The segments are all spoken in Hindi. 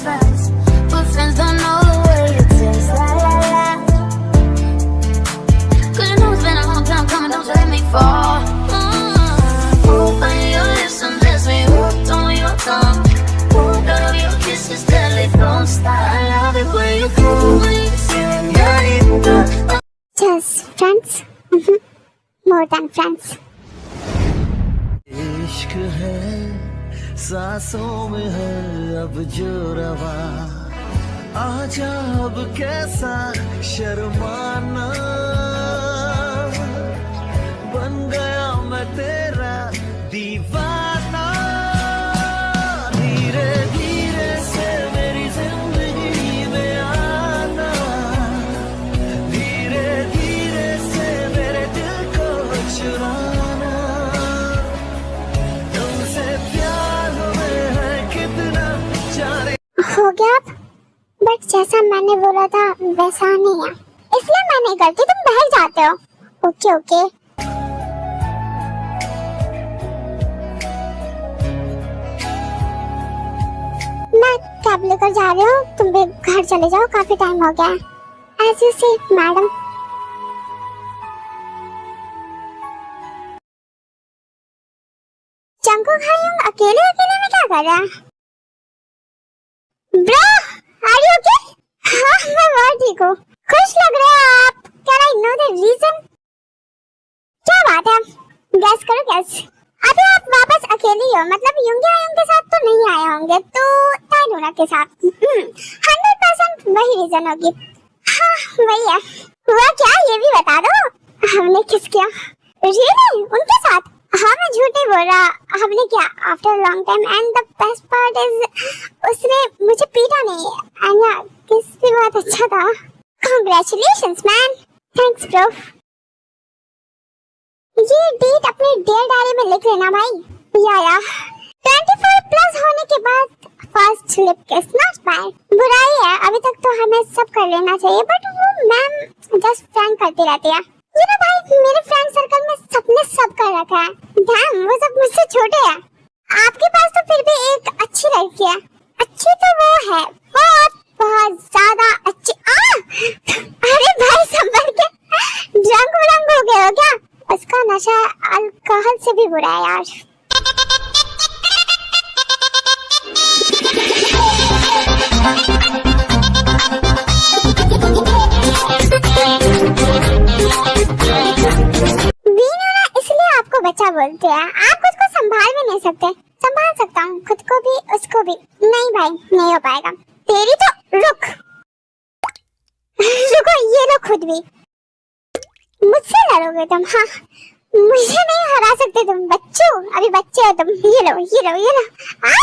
fast, but friends don't know the way it tastes. La la la. 'Cause you know it's been a long time coming, don't you let me fall. Open your lips and bless me hooked on your tongue. Love your kisses till it don't stop. I love it when you call me, señorita. Just friends. More than friends. इश्क है सांसों में है अब जो रवा, आजा अब कैसा शर्माना, बन गया मैं तेरा दीवाना। धीरे धीरे से मेरी जिंदगी में आना, धीरे धीरे से मेरे दिल को चुराना। तुमसे प्यार हमें है कितना जाने। हो गया अब? बट जैसा मैंने बोला था वैसा नहीं है, इसलिए मैं नहीं करती, तुम बहक जाते हो। Okay okay. मैं कैब लेकर जा रही हूँ, तुम भी घर चले जाओ, काफी टाइम हो गया है। As you see madam. Jangu भाई अकेले अकेले में क्या कर रहा है? Bro, are you okay? हाँ, मैं बहुत ठीक हूँ। खुश लग रहे हैं आप। Can I know the reason? क्या बात है? गैस करो गैस। अभी आप वापस अकेले हो, मतलब युंगे के साथ तो नहीं आए होंगे, तो ताइलूना के साथ। 100% वही रीजन होगी। हाँ वही है। हुआ क्या ये भी बता दो। हमने किस किया? रियली? उनके साथ? हाँ मैं झूठ नहीं बोल रहा, हमने किया after long time. And the best part is उसने मुझे पीटा नहीं। एंड किस भी बहुत अच्छा था। Congratulations man. Thanks bro. ये डेट अपनी डेयर डायरी में लिख लेना भाई। या 24 प्लस होने के बाद फर्स्ट स्लिप किस नॉट बैड। बुराई है, अभी तक तो हमें सब कर लेना चाहिए, बट वो मैम जस्ट फ्रैंक करती रहती है। ये ना भाई, मेरे फ्रेंड सर्कल में सबने सब कर रखा है। डैम, वो सब मुझसे छोटे हैं। आपके पास तो फिर भी एक अच्छी लड़की है। अच्छी तो वो है, बहुत बहुत ज्यादा अच्छी। अरे भाई संभल के, ड्रंक व्रंक हो गए हो क्या? उसका नशा अल्कोहल से भी बुरा है यार। आपको बच्चा बोलते हैं, आप खुद को संभाल भी नहीं सकते। संभाल सकता हूँ खुद को भी उसको भी। नहीं भाई नहीं हो पाएगा। तेरी तो रुक रुको, ये लो खुद भी। मुझसे लड़ोगे तुम? हाँ, मुझे नहीं हरा सकते तुम बच्चों, अभी बच्चे हो तुम। ये लो ये लो ये लो। भाई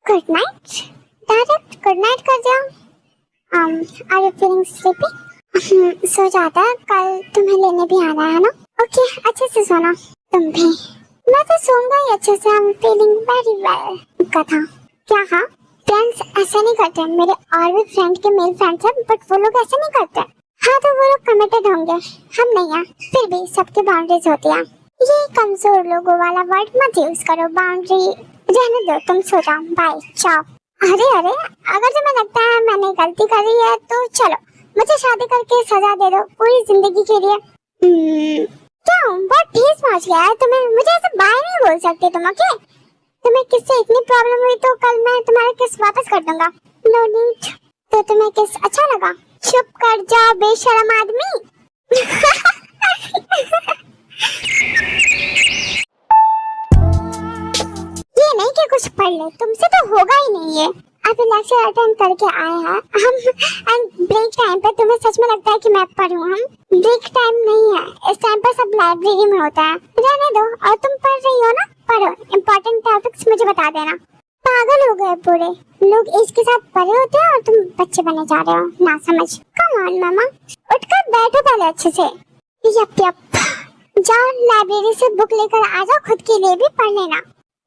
good night. Direct good night कर दिया। Are you feeling sleepy? सो जाता है, कल तुम्हें लेने भी आना है ना? ओके, अच्छे से सोना तुम भी। मैं तो सोऊंगा ही अच्छे से। I am feeling very well. कथा क्या? हाँ, फ्रेंड्स ऐसे नहीं करते। मेरे और भी फ्रेंड के मेल फ्रेंड्स हैं, बट वो लोग ऐसे नहीं करते। हाँ तो वो लोग कमिटेड होंगे, हम नहीं हैं। फिर भी सबकी बाउंड्रीज होती है। ये कमजोर लोगों वाला वर्ड मत यूज करो। बाउंड्री रहने दो, तुम सो जाओ। बाय, चाओ। अरे अरे, अगर तुम्हें लगता है मैंने गलती करी है तो चलो मुझे शादी करके सजा दे दो पूरी जिंदगी के लिए। क्या बहुत ठेस पहुंच गया है तुम्हें? मुझे ऐसे बाय नहीं बोल सकते तुम। ओके, तुम्हें किससे इतनी प्रॉब्लम हुई तो कल मैं तुम्हारा किस वापस कर दूंगा। No need. तो तुम्हें किस अच्छा लगा? चुप कर जाओ बेशरम आदमी। ये नहीं कि कुछ पढ़ ले, तुमसे तो होगा ही नहीं ये। अभी लेक्चर अटेंड करके आए हैं हम, एंड ब्रेक टाइम पे तुम्हें सच में लगता है कि मैं पढ़ूं? हम ब्रेक टाइम नहीं है, इस टाइम पर सब लाइब्रेरी में होता है। रहने दो, और तुम पढ़ रही हो ना, पढ़ो। इम्पोर्टेंट टॉपिक्स मुझे बता देना। पागल हो गए पूरे लोग, एज के साथ बड़े होते हैं और तुम बच्चे बने जा रहे हो। ना समझ। कम ऑन मामा, उठकर बैठो पहले अच्छे से। यप यप, जाओ लाइब्रेरी से बुक लेकर आ जाओ, खुद के लिए भी पढ़ लेना।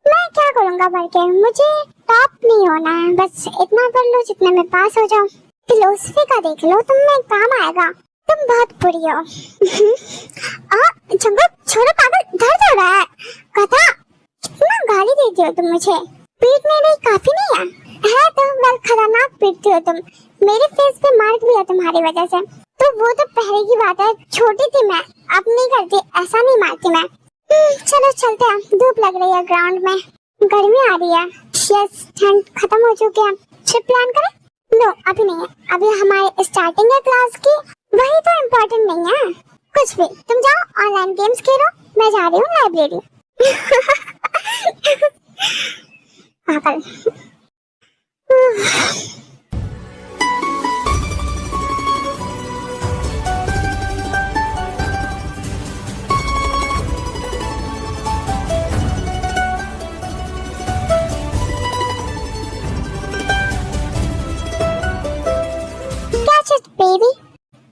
मैं क्या करूँगा पढ़ के, मुझे टॉप नहीं होना है, बस इतना पढ़ लो जितने में पास हो जाओ। फिलोसफी का देख लो, तुम में काम आएगा, तुम बहुत बुरी हो। जंगल छोड़ो पागल, दर्द हो रहा है। कथा कितना गाली देती हो तुम मुझे, पीटने नहीं काफी नहीं है तो वेल खतरनाक पीटती हो तुम। मेरे फेस पे मार्क भी है तुम्हारी वजह से। तो वो तो पहले की बात है, छोटी थी मैं, अब नहीं करती, ऐसा नहीं मारती मैं। चलो चलते हैं, धूप लग रही है ग्राउंड में, गर्मी आ रही है, यस ठंड खत्म हो चुकी है। ट्रिप प्लान करें? नो अभी नहीं है, अभी हमारे स्टार्टिंग है क्लास की, वही तो इम्पोर्टेंट नहीं है। कुछ भी, तुम जाओ ऑनलाइन गेम्स खेलो, मैं जा रही हूँ लाइब्रेरी। पागल। बेबी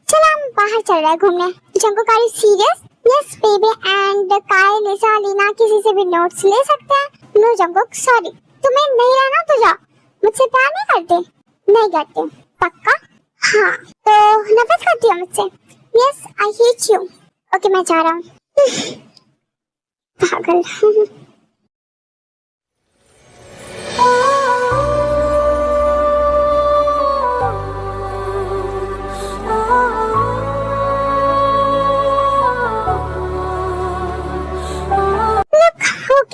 चलो हम बाहर चल रहे हैं घूमने। Jungkook are you serious? Yes baby, and Kai, Lisa, Leena किसी से भी नोट्स ले सकते हैं। नो जंगुक सॉरी, तुम्हें नहीं रहना तो जाओ। मुझसे प्यार नहीं करते? नहीं करते पक्का? हाँ तो नफरत करती हो मुझसे? Yes I hate you. Okay मैं जा रहा हूँ। पागल।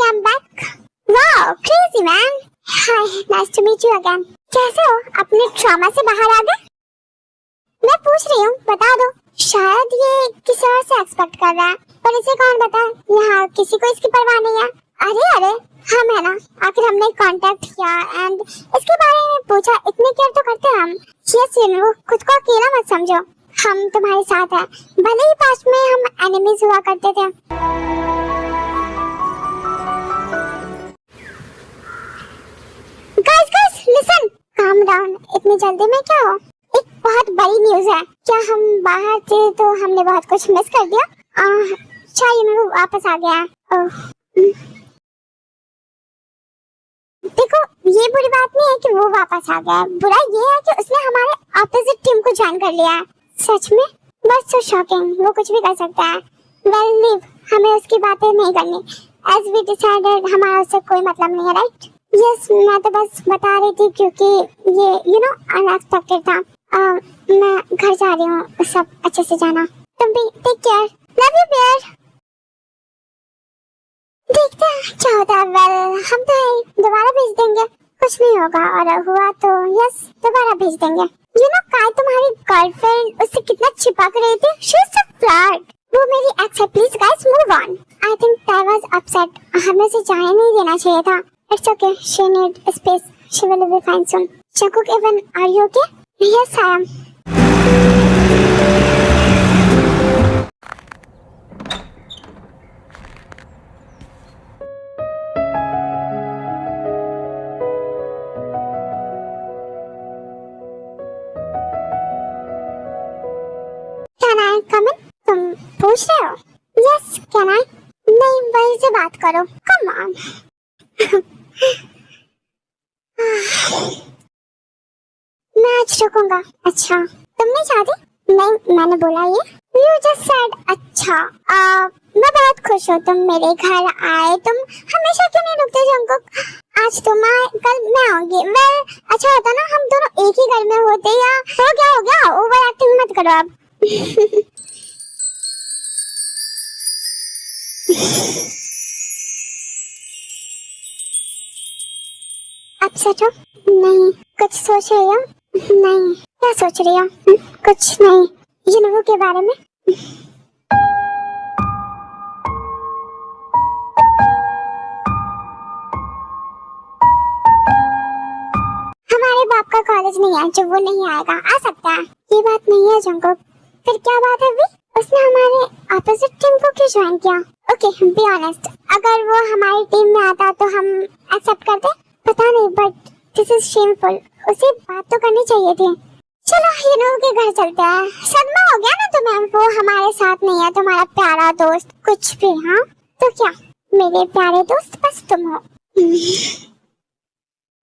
I'm back. Wow, crazy man. Hi, nice to meet you again. कैसे हो? अपने ट्रॉमा से बाहर आ गए? मैं पूछ रही हूँ, बता दो। शायद ये किसी और से एक्सपेक्ट कर रहा है, पर इसे कौन बताए? यहाँ किसी को इसकी परवाह नहीं है। अरे हम है ना, आखिर हमने कांटेक्ट किया एंड इसके बारे में पूछा, इतनी केयर तो करते हैं हम। यस यू, खुद को अकेला मत समझो, हम तुम्हारे साथ हैं, भले ही पास्ट में हम एनिमीज हुआ करते थे। लिसन, काम डाउन, इतनी जल्दी में क्या हो? एक बहुत बड़ी न्यूज़ है। क्या हम बाहर थे तो हमने बहुत कुछ मिस कर दिया? शायद वो वापस आ गया। देखो ये बुरी बात नहीं है कि वो वापस आ गया, बुरा ये है कि उसने हमारे ऑपोजिट टीम को ज्वाइन कर लिया है। सच में? बस सो शॉकिंग, वो कुछ भी कर सकता है। वेल लीव, हमें उसकी बातें नहीं करनी। एज वी डिसाइडेड, हमारा उससे कोई मतलब नहीं है, राइट? यस, मैं तो बस बता रही थी क्योंकि ये यू नो अनएक्सपेक्टेड था। मैं घर जा रही हूँ, सब अच्छे से जाना। तुम भी take care, love you bear. देखते हैं क्या होता है। वेल हम तो दोबारा भेज देंगे, कुछ नहीं होगा, और हुआ तो यस दोबारा भेज देंगे। यू नो काय तुम्हारी गर्लफ्रेंड उससे कितना चिपक रही थी, शी इज अ फ्लर्ट। वो मेरी एक्स है, please guys move on. I think that was upset, हमें उसे जाने नहीं देना चाहिए था। It's okay. She need space. She will be fine soon. Jungkook, even are you okay? Yes, I am. Can I come in? तुम पूछ रहे हो? Yes, can I? नहीं, वहीं से बात करो. Come on. मैं आज रुकूंगा। अच्छा तुम नहीं चाहती? नहीं, मैंने बोला ये। You just said अच्छा। मैं बहुत खुश हूँ तुम मेरे घर आए। तुम हमेशा क्यों नहीं रुकते जंगकुक? आज तुम आए, कल मैं आऊंगी। वेल अच्छा होता ना हम दोनों एक ही घर में होते। या हो गया, ओवर एक्टिंग मत करो अब। अपसेट हो? नहीं। कुछ सोच रही हो? नहीं। क्या सोच रही हो? कुछ नहीं, जिन्हों के बारे में। हमारे बाप का कॉलेज नहीं है जो वो नहीं आएगा, आ सकता है। ये बात नहीं है जंगकुक। फिर क्या बात है वी? उसने हमारे ऑपोजिट टीम को क्यों ज्वाइन किया? ओके बी ऑनेस्ट, अगर वो हमारी टीम में आता तो हम एक्सेप्ट करते। पता नहीं, बट दिस इज शेमफुल। उसे बात तो करनी चाहिए थी। चलो हिनो के घर चलते हैं। सदमा हो गया ना तुम्हें, वो हमारे साथ नहीं है, तुम्हारा प्यारा दोस्त कुछ भी। हाँ तो क्या मेरे प्यारे दोस्त बस तुम हो।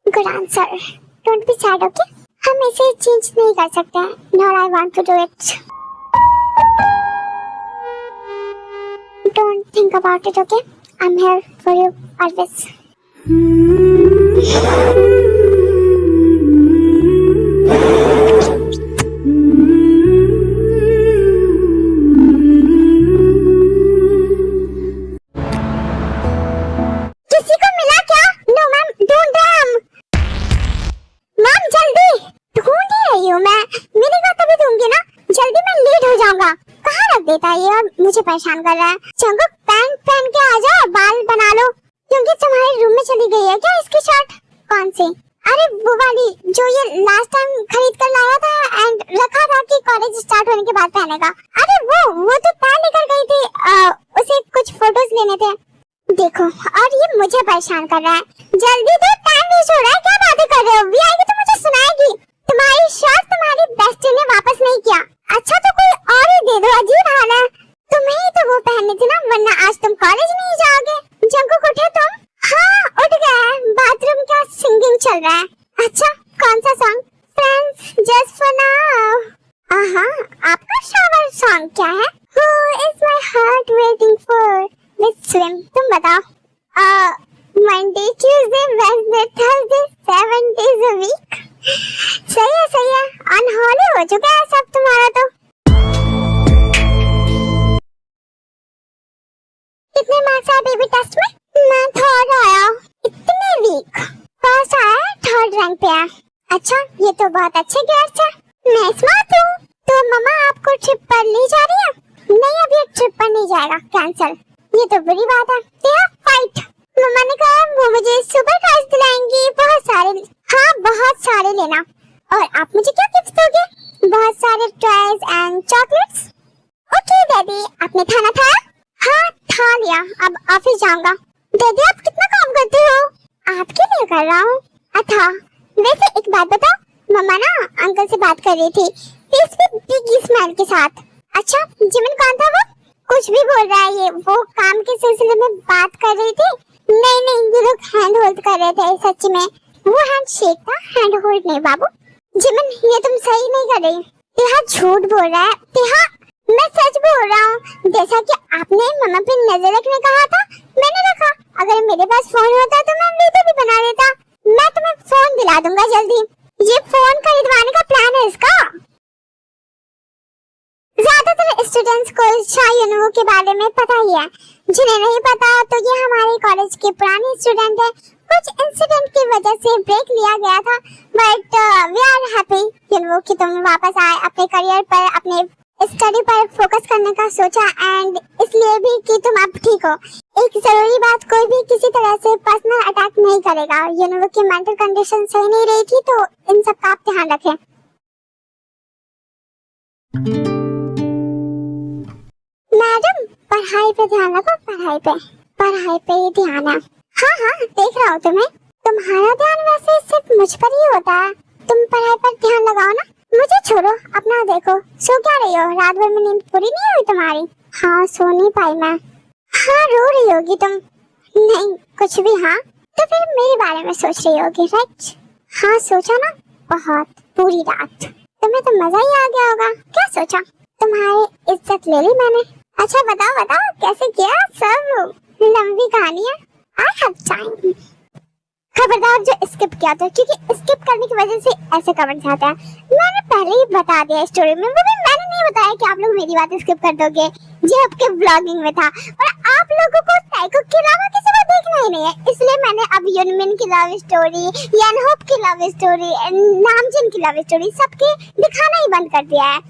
Good answer. Don't be sad okay, हम इसे चेंज नहीं कर सकते हैं। Now I want to do it. Don't think about it okay, I am here for you always. किसी को मिला क्या? नो मैम, ढूंढ रहे हम। मैम जल्दी, ढूंढ ही रही हूँ मैं, मिलेगा तभी दूंगी ना, जल्दी मैं लेट हो जाऊंगा। कहाँ रख देता है ये और मुझे परेशान कर रहा है। जंगुक पैंट पहन के आ जाओ, बाल बना लो, क्योंकि तुम्हारे रूम में चली गई है क्या इसकी शर्ट? कौन सी? अरे वो वाली जो ये लास्ट टाइम खरीद कर लाया था एंड रखा था कि कॉलेज स्टार्ट होने के बाद पहनेगा। अरे वो तो तय लेकर गई थी, उसे कुछ फोटोज लेने थे। देखो और ये मुझे परेशान कर रहा है। जल्दी दो, टाइम वेस्ट हो रहा है। क्या बातें कर रहे हो? भी आएगी तो मुझे सुनाएगी। तुम्हारी शर्ट तुम्हारी बेस्टी ने वापस नहीं किया। अच्छा तो कोई और ही दे दो, अजीब हाल है। तुम्हें ही तो वो पहननी थी ना, वरना आज तुम कॉलेज नहीं जाओगे। जंगुक उठे तुम? हाँ उठ गया है, बाथरूम का सिंगिंग चल रहा है। अच्छा कौन सा song? Friends just for now. आहा, आपका शावर सॉन्ग क्या है? Who is my heart waiting for? Let's swim। तुम बताओ। Monday, Tuesday, Wednesday, Thursday, 7 days a week। सही है, अनहोनी हो चुका है सब तुम्हारा तो। कितने मार्क्स आए बेबी टेस्ट में? मैं थर्ड आया। इतने वीक। फर्स्ट आया, थर्ड रैंक पे आया। अच्छा ये तो बहुत अच्छे ग्रेड्स है। मैं स्मार्ट हूँ। तो मम्मा आपको ट्रिप पर ले जा रही है? नहीं अभी ट्रिप पर नहीं जाएगा, कैंसिल। ये तो बुरी बात है। तेरा फाइट। मम्मा ने कहा वो मुझे सुपर प्राइज दिलाएंगी, बहुत सारे। हाँ बहुत सारे लेना। और आप मुझे क्या गिफ्ट दोगे? बहुत सारे toys and chocolates. Okay daddy, आपने खाना खाया? हाँ खा लिया, अब ऑफिस जाऊंगा। दीदी आप कितना काम करते हो? आपके लिए कर रहा हूँ। अच्छा वैसे एक बात बताओ, मम्मा ना अंकल से बात कर रही थी, फेस पे बिग स्माइल के साथ। अच्छा जिमिन कौन था वो? कुछ भी बोल रहा है ये, वो काम के सिलसिले में बात कर रही थी। नहीं ये लोग हैंड होल्ड कर रहे थे। सच में वो हैंड शेक था, हैंड होल्ड नहीं बाबू। जिमिन ये तुम सही नहीं कर रही। तेहा झूठ बोल रहा है। तेहा मैं सच बोल रहा हूँ। जैसा कि आपने मम्मा पे नजर रखने कहा था, मैंने रखा। अगर मेरे पास फोन होता तो मैं वीडियो भी बना देता। मैं तुम्हें फोन दिला दूंगा जल्दी। ये फोन खरीदवाने का प्लान है इसका। ज्यादातर स्टूडेंट्स को शायनों के बारे में पता ही है। जिन्हें नहीं पता तो ये हमारे कॉलेज के पुराने स्टूडेंट है। कुछ इंसिडेंट की वजह से ब्रेक लिया गया था, बट वी आर हैप्पी कि तुम वापस आए। अपने करियर पर, अपने स्टडी पर फोकस करने का सोचा एंड इसलिए भी कि तुम अब ठीक हो। एक जरूरी बात, कोई भी किसी तरह से पर्सनल अटैक नहीं करेगा। यूनो की मेंटल कंडीशन सही नहीं रही थी, तो इन सब का आप ध्यान रखें। मैडम पढ़ाई पे ध्यान रखो, पढ़ाई पे ही ध्यान है। हाँ देख रहा हूँ तुम्हें। तुम्हारा ध्यान वैसे सिर्फ मुझ पर ही होता है। तुम पढ़ाई पर ध्यान लगाओ ना, मुझे छोड़ो, अपना देखो। सो क्या रही हो? रात भर में नींद पूरी नहीं हुई तुम्हारी? हाँ सो नहीं पाई मैं। हाँ रो रही होगी तुम। नहीं कुछ भी। हाँ तो फिर मेरे बारे में सोच रही होगी, राइट? हाँ सोचा ना, बहुत, पूरी रात। तुम्हें तो मजा ही आ गया होगा। क्या सोचा? तुम्हारी इज्जत ले ली मैंने। अच्छा बताओ कैसे किया सब? लंबी कहानी है। I have time. खबरदार जो स्किप किया था, क्योंकि स्किप करने की वजह से ऐसे कमेंट आता है। मैंने पहले ही बता दिया स्टोरी में, वो भी मैंने नहीं बताया कि आप लोग मेरी बात स्किप कर दोगे। ये आपके ब्लॉगिंग में था और आप लोगों को टाइको के अलावा किसी को देखना ही नहीं है, इसलिए मैंने अब यूनमिन की लव स्टोरी, यानहोप की लव स्टोरी, नामजिन की लव स्टोरी सबके दिखाना ही बंद कर दिया है।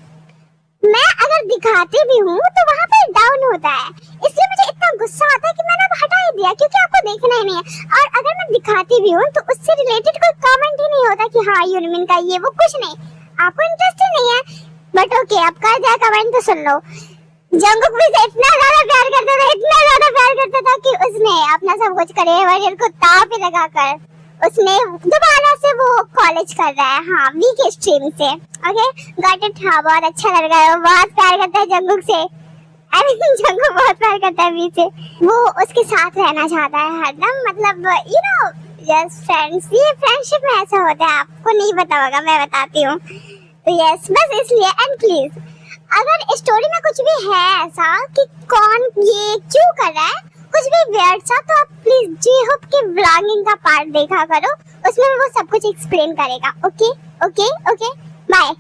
मैं अगर दिखाती भी हूँ तो वहाँ पर डाउन होता है, इसलिए मुझे इतना गुस्सा आता है कि मैंने अब हटा ही दिया, क्योंकि आपको देखना ही नहीं है। और अगर मैं दिखाती भी हूँ तो उससे रिलेटेड कोई कमेंट ही नहीं होता कि हाँ यूनमिन का ये वो, कुछ नहीं। आपको इंटरेस्ट ही नहीं है। बट ओके, अब कर दिया कमेंट तो सुन लो। जंगुक भी से इतना ज्यादा प्यार करता था कि उसने अपना सब कुछ करे को ताव पे लगा कर उसने दोबारा से वो कॉलेज कर रहा है, हाँ वीक स्ट्रीम से। ओके गॉट इट, हाँ बहुत अच्छा लग रहा है, वो बहुत प्यार करता है जंगकुक से। जंगकुक बहुत प्यार करता है वी से, वो उसके साथ रहना चाहता है हरदम, मतलब यू नो यस फ्रेंड्स, ये फ्रेंडशिप में ऐसा होता है, आपको नहीं पता होगा, मैं बताती हूँ। तो यस बस इसलिए। एंड प्लीज अगर स्टोरी में कुछ भी है ऐसा कि कौन ये क्यों कर रहा है, कुछ भी वियर्ड सा, तो आप प्लीज जी-होप के व्लॉगिंग का पार्ट देखा करो, उसमें वो सब कुछ एक्सप्लेन करेगा। Okay okay okay bye.